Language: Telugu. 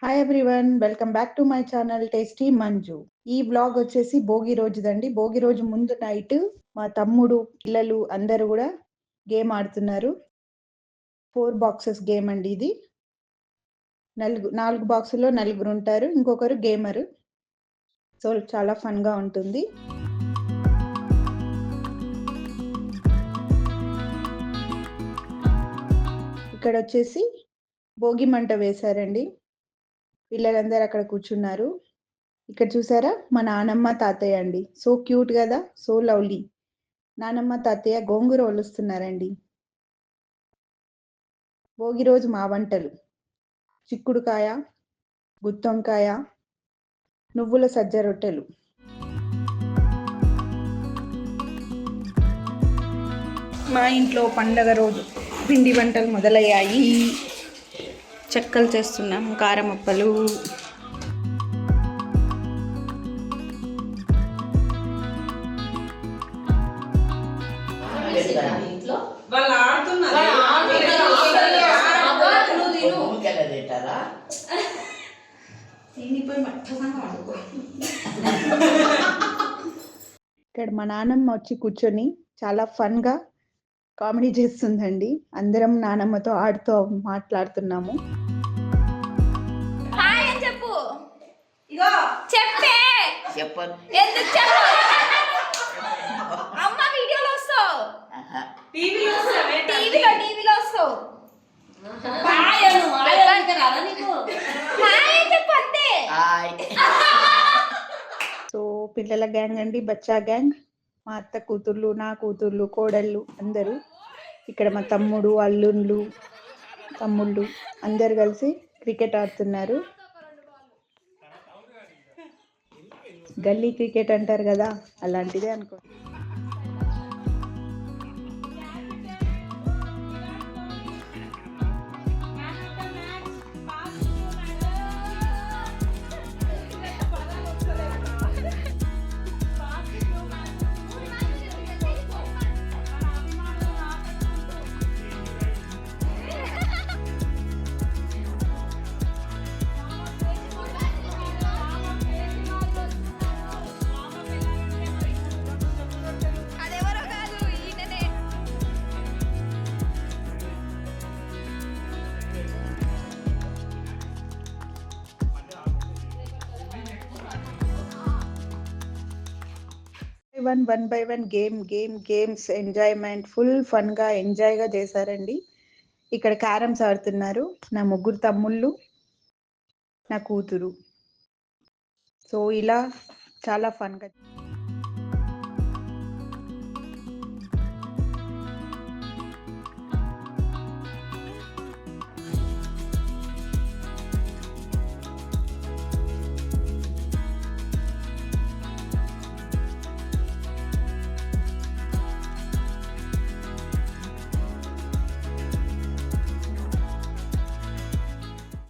Hi everyone, welcome back to my channel tasty Manju. ఈ బ్లాగ్ వచ్చేసి భోగి రోజుదండి. భోగి రోజు ముందు నైట్ మా తమ్ముడు పిల్లలు అందరూ కూడా గేమ్ ఆడుతున్నారు. 4 బాక్సెస్ గేమ్ అండి ఇది. 4 బాక్సుల్లో నలుగురు ఉంటారు, ఇంకొకరు గేమరు. సో చాలా ఫన్గా ఉంటుంది. ఇక్కడ వచ్చేసి భోగి మంట వేశారండి. పిల్లలందరూ అక్కడ కూర్చున్నారు. ఇక్కడ చూసారా, మా నానమ్మ తాతయ్య అండి. సో క్యూట్ కదా, సో లవ్లీ. నానమ్మ తాతయ్య గోంగూర ఒలుస్తున్నారండి. భోగి రోజు మా వంటలు: చిక్కుడుకాయ, గుత్తొంకాయ, నువ్వుల సజ్జ రొట్టెలు. మా ఇంట్లో పండగ రోజు పిండి వంటలు మొదలయ్యాయి. చెక్కలు చేస్తున్నాం, కారమప్పలు. ఇక్కడ మా నానమ్మ వచ్చి కూర్చొని చాలా ఫన్గా కామెడీ చేస్తుందండి. అందరం నానమ్మతో ఆడుతూ మాట్లాడుతున్నాము. సో పిల్లల గ్యాంగ్ అండి, బచ్చా గ్యాంగ్. మా అత్త కూతుర్లు, నా కూతుర్లు, కోడళ్ళు అందరూ. ఇక్కడ మా తమ్ముడు, అల్లుళ్ళు, తమ్ముళ్ళు అందరు కలిసి క్రికెట్ ఆడుతున్నారు. గల్లీ క్రికెట్ అంటారు కదా, అలాంటిదే అనుకో. One by one games enjoyment, full ఫన్గా ఎంజాయ్గా చేశారండి. ఇక్కడ క్యారమ్స్ ఆడుతున్నారు నా ముగ్గురు తమ్ముళ్ళు, నా కూతురు. సో ఇలా చాలా ఫన్గా